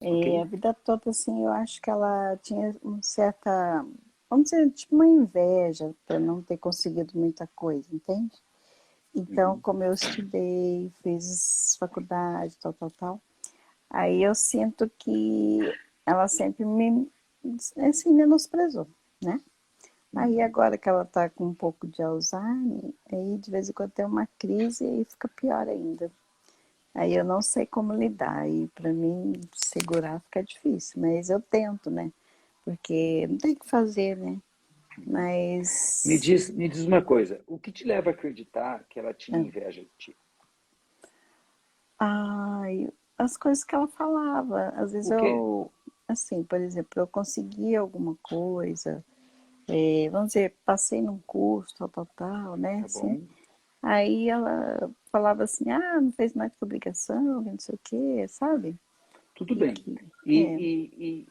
Ok? E a vida toda, assim, eu acho que ela tinha uma certa, vamos dizer, tipo uma inveja por não ter conseguido muita coisa, entende? Então, Uhum. como eu estudei, fiz faculdade, tal, tal, tal, aí eu sinto que ela sempre me, assim, menosprezou, né? Aí Uhum. agora que ela tá com um pouco de Alzheimer, aí de vez em quando tem uma crise e aí fica pior ainda. Aí eu não sei como lidar e para mim segurar fica difícil, mas eu tento, né? Porque não tem o que fazer, né? Mas Me diz uma coisa, o que te leva a acreditar que ela tinha ah, inveja de ti? ai, as coisas que ela falava, às vezes O quê? eu, assim, por exemplo, eu conseguia alguma coisa, vamos dizer, passei num curso, tal, tal, tal, né? Tá Assim, bom? aí ela falava assim, ah, não fez mais que obrigação, não sei o quê, sabe? Tudo E bem. que, é,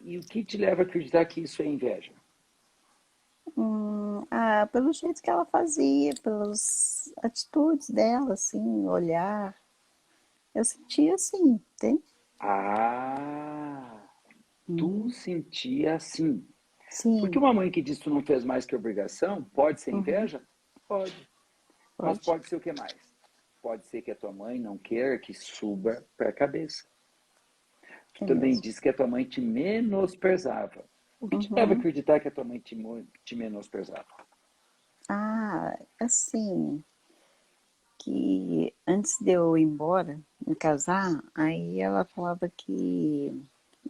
E o que te leva a acreditar que isso é inveja? pelo jeito que ela fazia, pelas atitudes dela, assim, olhar, eu sentia assim, entende? Ah, tu Uhum. sentia assim. Porque Sim, uma mãe que diz que tu não fez mais que obrigação, pode ser uhum. inveja? Pode. Mas Pode, pode ser o que mais? Pode ser que a tua mãe não queira que suba para a cabeça. Tu é também mesmo. disse que a tua mãe te menosprezava. O que te leva a Uhum. acreditar que a tua mãe te menosprezava? Assim, que antes de eu ir embora, me casar, aí ela falava que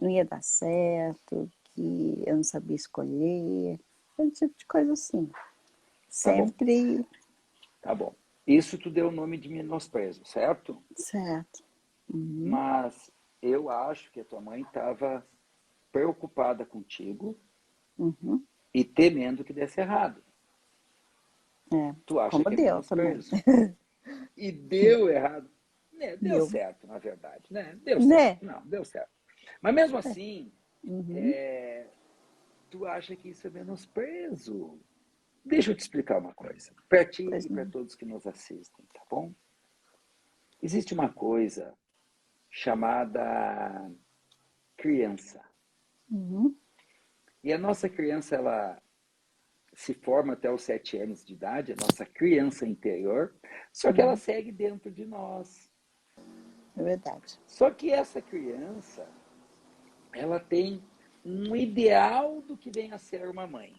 não ia dar certo, que eu não sabia escolher, esse tipo de coisa assim. Tá bom, Sempre tá bom. Isso tu deu o nome de menosprezo, certo? certo. Uhum. Mas eu acho que a tua mãe estava preocupada contigo Uhum. e temendo que desse errado. É, Tu acha como que é deu também. menosprezo. E deu errado. Né? Deu Deu. certo, na verdade. Né? Deu certo. Né? Não, deu certo. Mas mesmo É. assim, Uhum. tu acha que isso é menosprezo. Deixa eu te explicar uma coisa, para ti Pois e para não. todos que nos assistem, tá bom? Existe uma coisa chamada criança. Uhum. E a nossa criança, ela se forma até os 7 anos de idade, a nossa criança interior, só que ela Uhum. segue dentro de nós. É verdade. Só que essa criança, ela tem um ideal do que vem a ser uma mãe,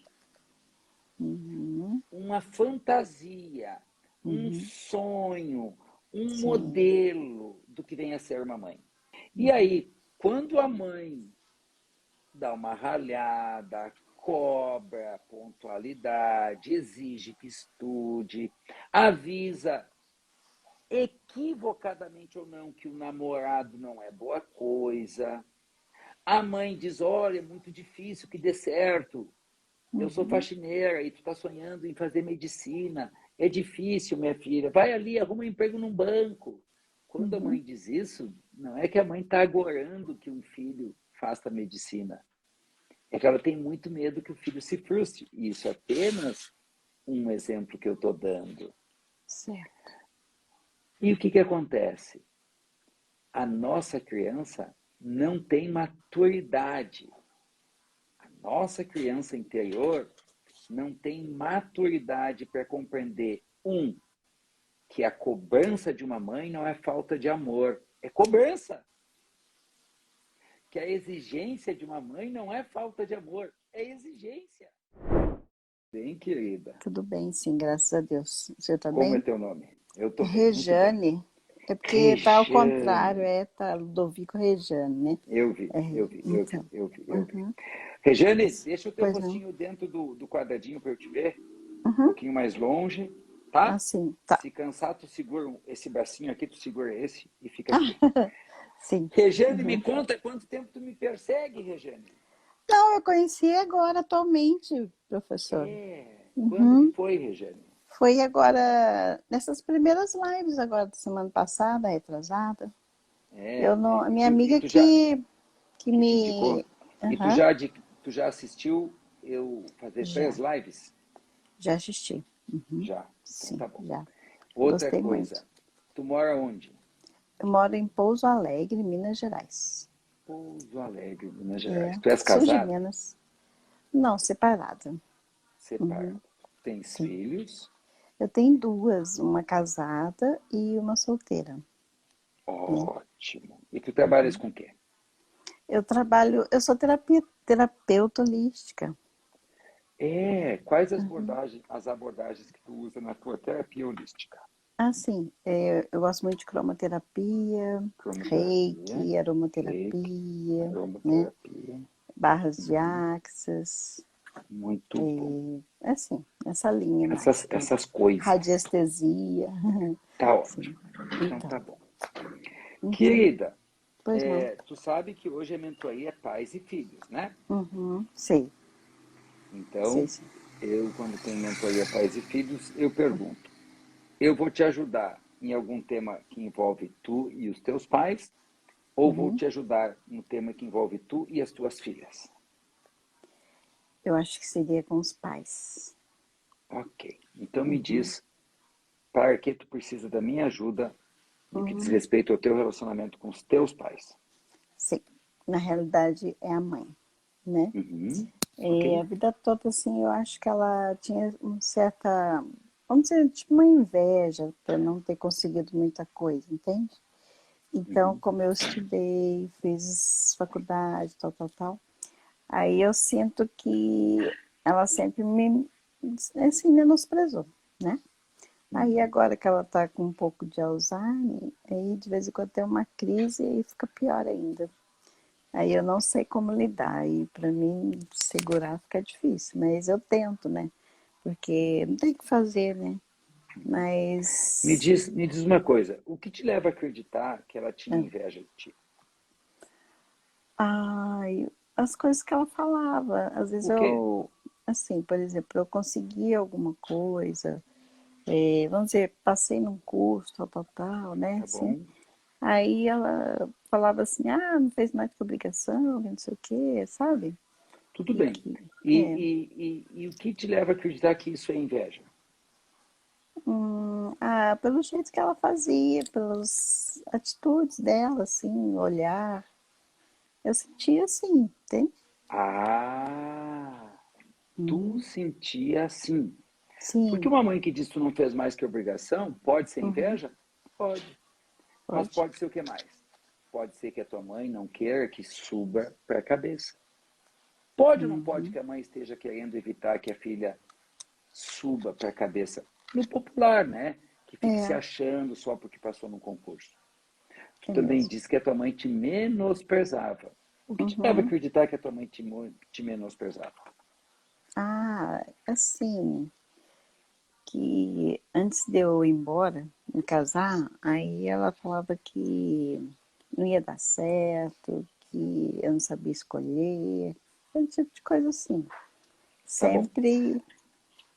Uhum. uma fantasia, um Uhum. sonho, um Sim. modelo do que vem a ser uma mãe. E Uhum. aí, quando a mãe dá uma ralhada, cobra pontualidade, exige que estude, avisa equivocadamente ou não que o namorado não é boa coisa, a mãe diz: olha, é muito difícil que dê certo. Eu sou Uhum. faxineira e tu está sonhando em fazer medicina. É difícil, minha filha. Vai ali, arruma um emprego num banco. Quando a Uhum. mãe diz isso, não é que a mãe está agorando que um filho faça medicina. É que ela tem muito medo que o filho se frustre. E isso é apenas um exemplo que eu estou dando. Certo. E o que, que acontece? A nossa criança não tem maturidade. A nossa criança interior não tem maturidade para compreender, que a cobrança de uma mãe não é falta de amor, é cobrança. Que a exigência de uma mãe não é falta de amor, é exigência. Bem, querida, Tudo bem, sim, graças a Deus. Você tá como é bem? teu nome? Eu estou bem, muito bem. Rejane. É porque tá ao contrário, Rejane. tá Ludovico Rejane, né? Eu vi, É, eu vi, eu vi, então. eu vi, eu vi. Uhum. Rejane, deixa o teu Pois não. rostinho dentro do quadradinho para eu te ver, um Uhum. pouquinho mais longe, tá? Assim, tá. Se cansar, tu segura esse bracinho aqui, tu segura esse e fica aqui. Sim. Rejane, me Uhum. conta quanto tempo tu me persegue, Rejane? Não, eu conheci agora, atualmente, professor. Quando que Uhum. foi, Rejane? Foi agora, nessas primeiras lives agora da semana passada, retrasada. Eu não, a minha E amiga tu já, que que te indicou? me. E Aham, tu já assistiu eu fazer três já, lives? já assisti. Uhum, Já, então sim, tá bom. já. Outra Gostei muito. coisa, tu mora onde? Eu moro em Pouso Alegre, Minas Gerais. Pouso Alegre, Minas Gerais. É, Tu és sul de casado? Minas. Não, separada. Separado. Uhum, Tens sim. filhos? Eu tenho duas, uma casada e uma solteira, né? Ótimo. E tu trabalhas com o quê? Eu sou terapeuta holística. Quais as abordagens que tu usa na tua terapia holística? Assim, eu gosto muito de cromoterapia, Cromoterapia, reiki, reiki, aromaterapia, né? aromaterapia. Barras de Uhum. axis, Muito bom. assim, essa linha mais. Essas coisas. Radiestesia, Tá sim. ótimo. Então Então, tá bom. uhum, Querida, pois não. tu sabe que hoje a mentoria é pais e filhos, né? Uhum, sei, sei, Então, sim. eu, quando tenho mentoria pais e filhos, eu pergunto: eu vou te ajudar em algum tema que envolve tu e os teus pais, ou vou Uhum. te ajudar no tema que envolve tu e as tuas filhas? Eu acho que seria com os pais. Ok. Então me Uhum, diz para que tu precisa da minha ajuda no que diz uhum, respeito ao teu relacionamento com os teus pais. sim. Na realidade, é a mãe, né? Uhum. E a Ok? vida toda, assim, eu acho que ela tinha uma certa, vamos dizer, tipo uma inveja por não ter conseguido muita coisa, entende? Então, Uhum. como eu estudei, fiz faculdade, tal, tal, tal, aí eu sinto que ela sempre me, assim, menosprezou, né? Aí Uhum. agora que ela tá com um pouco de Alzheimer, aí de vez em quando tem uma crise e aí fica pior ainda. Aí eu não sei como lidar, e para mim segurar fica difícil, mas eu tento, né? Porque não tem o que fazer, né? Mas Me diz uma coisa, o que te leva a acreditar que ela tinha ah, inveja de ti? ai, as coisas que ela falava, às vezes O quê? eu, assim, por exemplo, eu conseguia alguma coisa, vamos dizer, passei num curso, tal, tal, tal, né? Tá Assim, bom? aí ela falava assim, ah, não fez mais que obrigação, não sei o quê, sabe? Tudo E bem. que, é, E o que te leva a acreditar que isso é inveja? pelo jeito que ela fazia, pelas atitudes dela, assim, olhar, eu sentia assim, entende? Ah, tu Uhum, sentia assim. Porque sim, uma mãe que diz que tu não fez mais que obrigação, pode ser uhum, inveja? Pode. Mas pode. pode ser o que mais? Pode ser que a tua mãe não queira que suba para a cabeça. Pode ou não pode Uhum, que a mãe esteja querendo evitar que a filha suba para a cabeça? No popular, né? Que fique se é, achando só porque passou no concurso. Tu é também mesmo. disse que a tua mãe te menosprezava. O que te leva a Uhum. acreditar que a tua mãe te menosprezava? Assim, que antes de eu ir embora, me casar, aí ela falava que não ia dar certo, que eu não sabia escolher, esse tipo de coisa assim. Tá bom, Sempre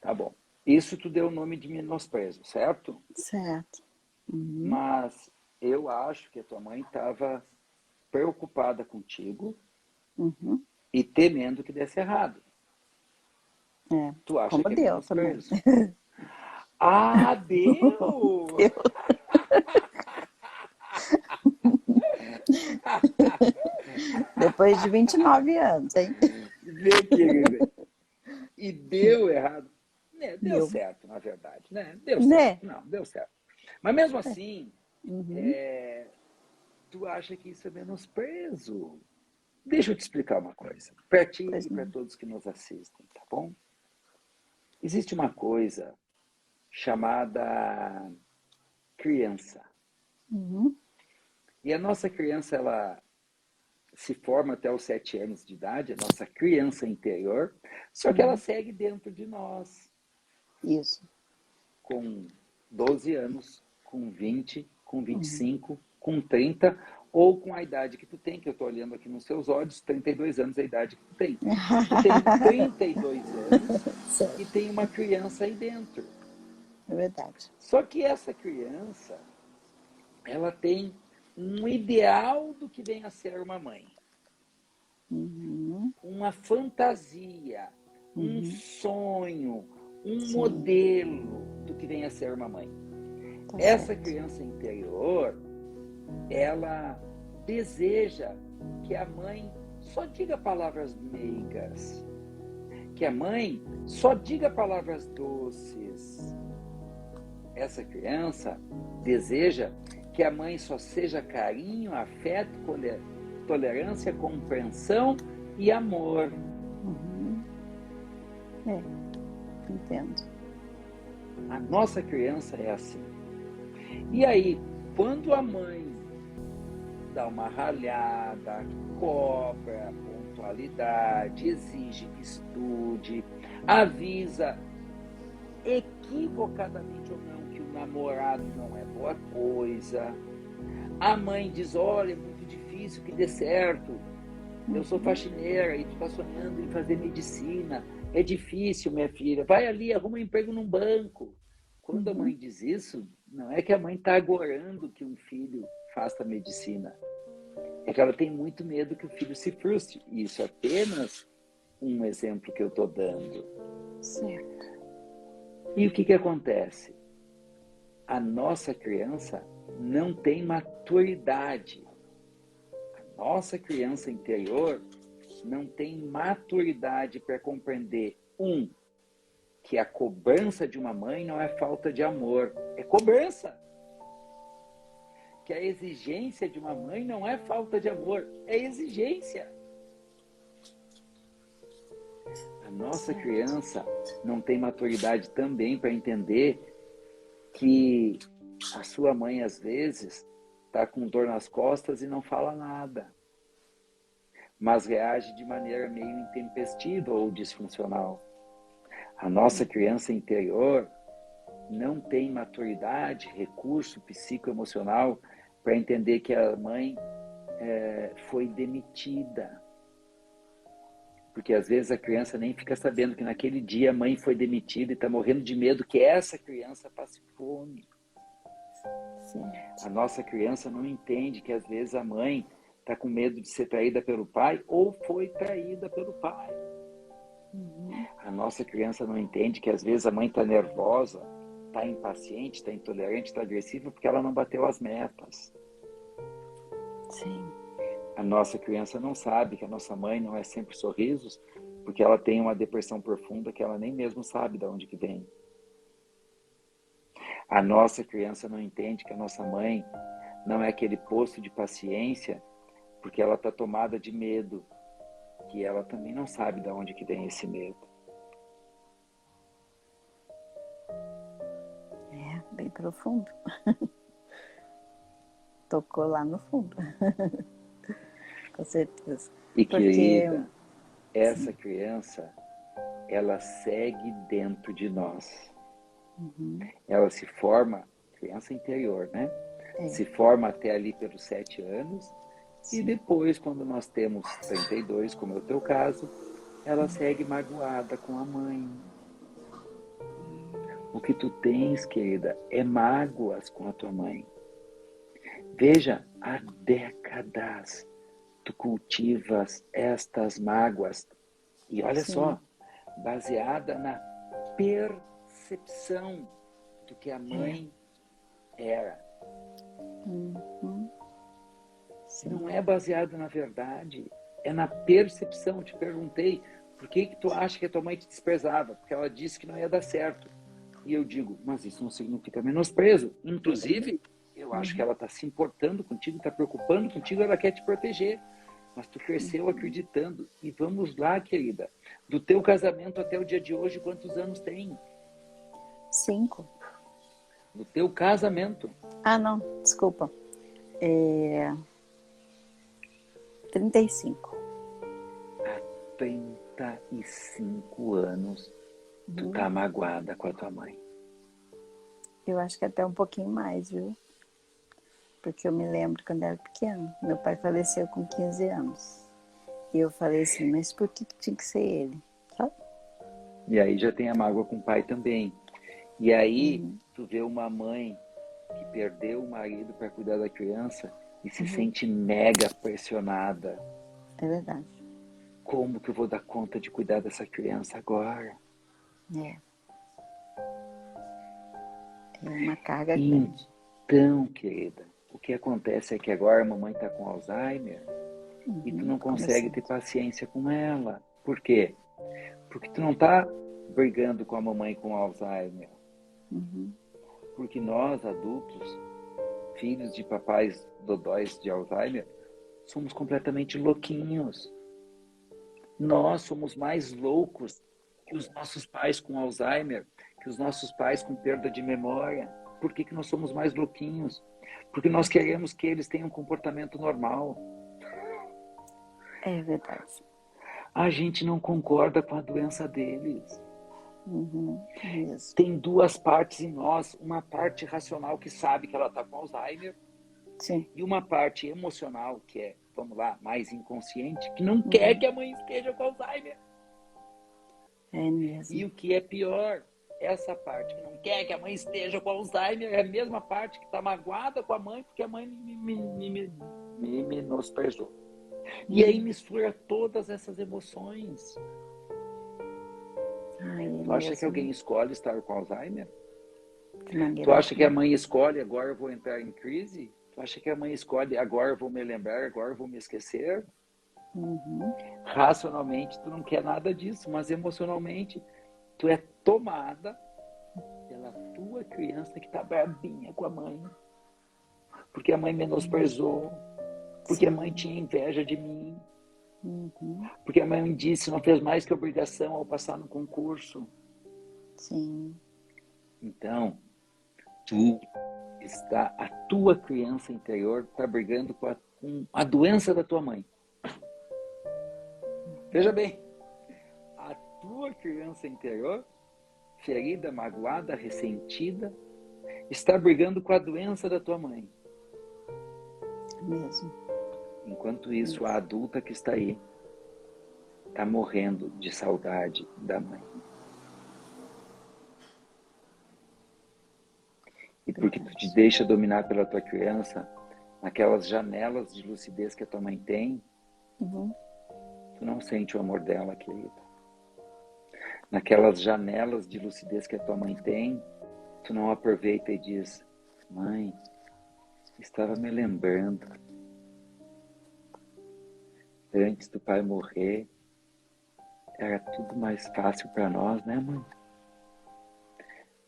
tá bom. Isso tu deu o nome de menosprezo, certo? certo. Uhum, Mas eu acho que a tua mãe estava preocupada contigo uhum. e temendo que desse errado. É, Tu acha como que é deu também. menosprezo? Ah, deu! Eu, depois de 29 anos, hein? Vê, querida. E deu errado. Né, deu Deu. certo, na verdade. Né? Deu certo. Né? Não, deu certo. Mas mesmo É. assim, Uhum, tu acha que isso é menosprezo. Deixa eu te explicar uma coisa. Para ti pois e para não. todos que nos assistem, tá bom? Existe uma coisa chamada criança. Uhum, E a nossa criança, ela se forma até os 7 anos de idade, a nossa criança interior, só que ela uhum. segue dentro de nós, Isso. com 12 anos, com 20, com vinte e Uhum. cinco, com 30, ou com a idade que tu tem, que eu estou olhando aqui nos seus olhos, 32 anos é a idade que tu tem. Tu tem 32 anos e Certo. tem uma criança aí dentro. É verdade. Só que essa criança, ela tem um ideal do que vem a ser uma mãe. Uhum, Uma fantasia, um uhum. sonho, um Sim, modelo do que vem a ser uma mãe. tá Essa certo. criança interior, ela deseja que a mãe só diga palavras meigas, que a mãe só diga palavras doces. Essa criança deseja que a mãe só seja carinho, afeto, tolerância, compreensão e amor. Entendo. A nossa criança é assim. E aí, quando a mãe dá uma ralhada, cobra pontualidade, exige que estude, avisa equivocadamente ou não que o namorado não é boa coisa, a mãe diz, olha, é muito difícil que dê certo, eu sou faxineira e tu tá sonhando em fazer medicina, é difícil, minha filha, vai ali, arruma um emprego num banco. Quando a mãe diz isso, não é que a mãe está agorando que um filho faça medicina, é que ela tem muito medo que o filho se frustre. E isso é apenas um exemplo que eu estou dando. Certo. E o que acontece? A nossa criança não tem maturidade. A nossa criança interior não tem maturidade para compreender, que a cobrança de uma mãe não é falta de amor, é cobrança. Que a exigência de uma mãe não é falta de amor, é exigência. A nossa criança não tem maturidade também para entender que a sua mãe, às vezes, está com dor nas costas e não fala nada, mas reage de maneira meio intempestiva ou disfuncional. A nossa criança interior não tem maturidade, recurso psicoemocional para entender que a mãe foi demitida. Porque às vezes a criança nem fica sabendo que naquele dia a mãe foi demitida e está morrendo de medo que essa criança passe fome. A nossa criança não entende que às vezes a mãe está com medo de ser traída pelo pai ou foi traída pelo pai. A nossa criança não entende que às vezes a mãe está nervosa, está impaciente, está intolerante, está agressiva porque ela não bateu as metas. Sim. A nossa criança não sabe que a nossa mãe não é sempre sorrisos porque ela tem uma depressão profunda que ela nem mesmo sabe de onde que vem. A nossa criança não entende que a nossa mãe não é aquele poço de paciência porque ela está tomada de medo, que ela também não sabe de onde que vem esse medo. É, bem profundo. Tocou lá no fundo. Com certeza. E Porque... querida, essa criança, ela segue dentro de nós. Ela se forma, criança interior, né? Se forma até ali pelos 7 anos. Sim. E depois, quando nós temos 32, como é o teu caso, ela segue magoada com a mãe. O que tu tens, querida, é mágoas com a tua mãe. Veja, há décadas tu cultivas estas mágoas. E olha só, baseada na percepção do que a mãe era. Não é baseado na verdade, é na percepção. Eu te perguntei, por que tu acha que a tua mãe te desprezava? Porque ela disse que não ia dar certo. E eu digo, mas isso não significa menosprezo. Inclusive, eu acho que ela está se importando contigo, está preocupando contigo, ela quer te proteger. Mas tu cresceu acreditando. E vamos lá, querida. Do teu casamento até o dia de hoje, quantos anos tem? 5. Do teu casamento. Ah, não, desculpa. 35. Há 35 anos, tu tá magoada com a tua mãe. Eu acho que até um pouquinho mais, viu? Porque eu me lembro quando eu era pequena. Meu pai faleceu com 15 anos. E eu falei assim, mas por que tinha que ser ele? Sabe? E aí já tem a mágoa com o pai também. E aí tu vê uma mãe que perdeu o marido para cuidar da criança e se sente mega pressionada. É verdade. Como que eu vou dar conta de cuidar dessa criança agora? É uma carga grande. Então, querida, o que acontece é que agora a mamãe está com Alzheimer E tu não consegue ter Começando. paciência com ela. Por quê? Porque tu não tá brigando com a mamãe com Alzheimer. Uhum. Porque nós, adultos, filhos de papais dodóis de Alzheimer, somos completamente louquinhos. Nós somos mais loucos que os nossos pais com Alzheimer, que os nossos pais com perda de memória. Por que que nós somos mais louquinhos? Porque nós queremos que eles tenham um comportamento normal. É verdade. A gente não concorda com a doença deles. Mesmo. Tem duas partes em nós, uma parte racional que sabe que ela está com Alzheimer Sim. e uma parte emocional que é, vamos lá, mais inconsciente, que não quer que a mãe esteja com Alzheimer. É mesmo. E o que é pior, essa parte que não quer que a mãe esteja com Alzheimer é a mesma parte que está magoada com a mãe porque a mãe me menosprezou. E aí mistura todas essas emoções. Ai, é Tu acha que mesmo. alguém escolhe estar com Alzheimer? De maneira Tu acha que a alguma. mãe escolhe agora eu vou entrar em crise? Tu acha que a mãe escolhe agora eu vou me lembrar, agora eu vou me esquecer? Racionalmente tu não quer nada disso, mas emocionalmente tu é tomada pela tua criança que tá brabinha com a mãe. Porque a mãe menosprezou, porque a mãe tinha inveja de mim, porque a mãe me disse não fez mais que obrigação ao passar no concurso. Sim. Então, tu a tua criança interior está brigando com a doença da tua mãe. Veja bem, a tua criança interior, ferida, magoada, ressentida, está brigando com a doença da tua mãe. Mesmo. Enquanto isso, a adulta que está aí está morrendo de saudade da mãe. E porque tu te deixa dominar pela tua criança, naquelas janelas de lucidez que a tua mãe tem, tu não sente o amor dela, querida. Naquelas janelas de lucidez que a tua mãe tem, tu não aproveita e diz, mãe, estava me lembrando, antes do pai morrer, era tudo mais fácil para nós, né, mãe?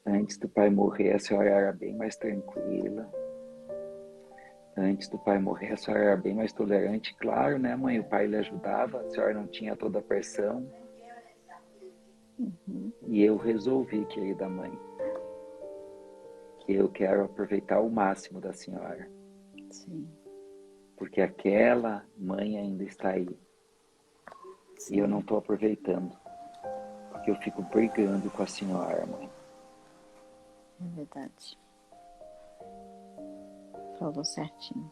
Antes do pai morrer, a senhora era bem mais tranquila. Antes do pai morrer, a senhora era bem mais tolerante. Claro, né, mãe? O pai lhe ajudava, a senhora não tinha toda a pressão. E eu resolvi, querida mãe, que eu quero aproveitar o máximo da senhora. Sim. Porque aquela mãe ainda está aí. Sim. E eu não estou aproveitando. Porque eu fico brigando com a senhora, mãe. É verdade. Falou certinho.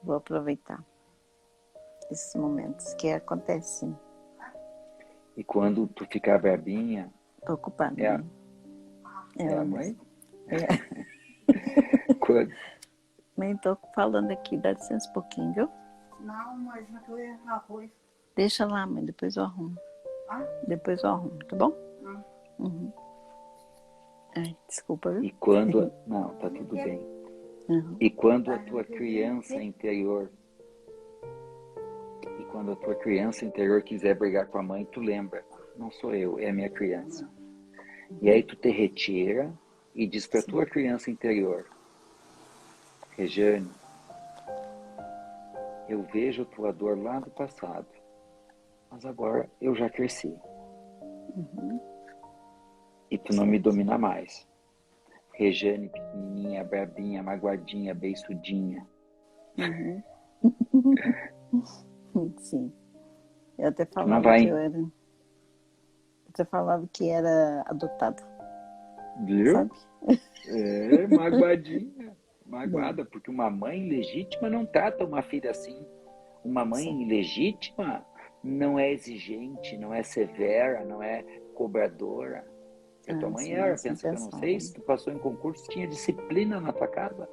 Vou aproveitar esses momentos que acontecem. E quando tu ficar brabinha... Tô ocupada, é né? É a mãe? É. Quando... Mãe, tô falando aqui, dá licença um pouquinho, viu? Não, mas eu ia arroz. Deixa lá, mãe, depois eu arrumo. Ah? Depois eu arrumo, tá bom? Ah. Ai, desculpa, viu? E quando... Não, tá tudo bem. E quando a tua criança interior... E quando a tua criança interior quiser brigar com a mãe, tu lembra. Não sou eu, é a minha criança. E aí tu te retira e diz pra tua criança interior, Rejane, eu vejo a tua dor lá do passado, mas agora eu já cresci. E tu não me domina mais. Rejane, pequenininha, brabinha, magoadinha, beiçudinha. Sim. Eu até Tu não falava vai... que eu era... Você falava que era adotada. Viu? Sabe? É, magoadinha. Magoada, porque uma mãe legítima não trata uma filha assim. Uma mãe legítima não é exigente, não é severa, não é cobradora. A tua mãe era, pensa que eu não sei, se tu passou em concurso, tinha disciplina na tua casa.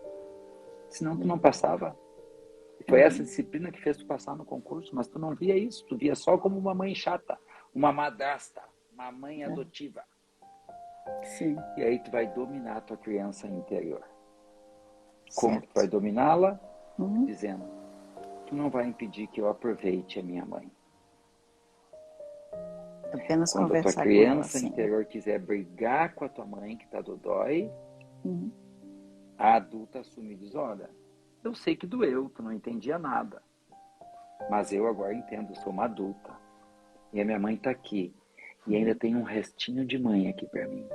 Senão tu não passava. Foi essa disciplina que fez tu passar no concurso, mas tu não via isso, tu via só como uma mãe chata, uma madrasta, uma mãe adotiva. Sim. E aí tu vai dominar a tua criança interior. Como tu vai dominá-la? Dizendo, tu não vai impedir que eu aproveite a minha mãe. Apenas Quando a tua conversar com ela, criança assim. interior quiser brigar com a tua mãe, que tá dodói, Uhum. a adulta assume e diz, olha, eu sei que doeu, tu não entendia nada. Mas eu agora entendo, sou uma adulta. E a minha mãe tá aqui. E ainda tem um restinho de mãe aqui pra mim.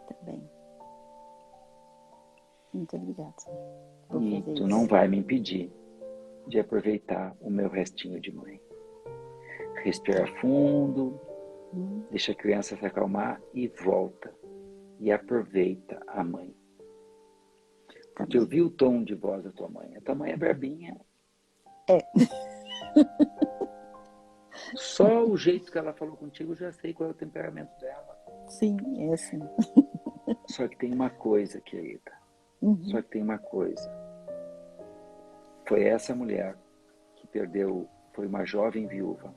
Tá bem. Muito obrigada. Vou E fazer tu isso. não vai me impedir de aproveitar o meu restinho de mãe. Respira fundo, deixa a criança se acalmar e volta. E aproveita a mãe. Tá Porque eu bem. vi o tom de voz da tua mãe. A tua mãe é brabinha. É. Só o jeito que ela falou contigo, eu já sei qual é o temperamento dela. Sim, é assim. Só que tem uma coisa, querida. Só que tem uma coisa. Foi essa mulher que perdeu, foi uma jovem viúva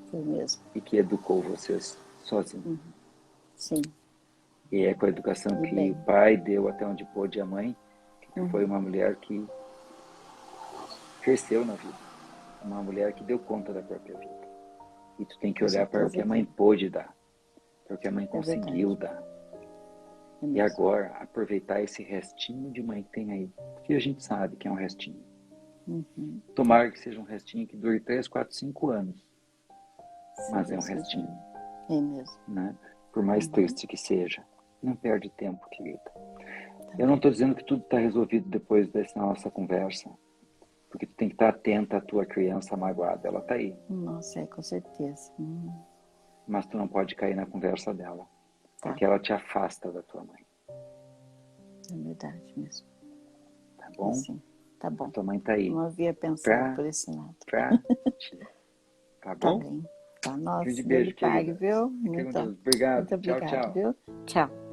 Foi mesmo. e que educou vocês sozinha. Sim. E é com a educação E que bem. o pai deu até onde pôde a mãe, que foi uma mulher que cresceu na vida. Uma mulher que deu conta da própria vida. E tu tem que Com olhar para o certeza que a mãe tem. pôde dar, para o que a mãe É conseguiu verdade. dar. É E mesmo. agora, aproveitar esse restinho de mãe que tem aí. Porque a gente sabe que é um restinho. Tomara que seja um restinho que dure 3, 4, 5 anos. Mas é um restinho. É mesmo. Né? Por mais triste que seja. Não perde tempo, querida. Eu não estou dizendo que tudo está resolvido depois dessa nossa conversa. Porque tu tem que estar atenta à tua criança magoada. Ela está aí. Nossa, com certeza. Mas tu não pode cair na conversa dela. Tá. Porque ela te afasta da tua mãe. É verdade mesmo. Tá bom? Assim. Tá bom. A tua mãe está aí. Não havia pensado por esse lado. Pra ti. Tá Tá bom? bem. Tá, nossa, Grande Deus lhe beijo, pague, querida. viu? Fica com Muito Deus. Obrigado. Tchau, obrigado, tchau. viu? Tchau.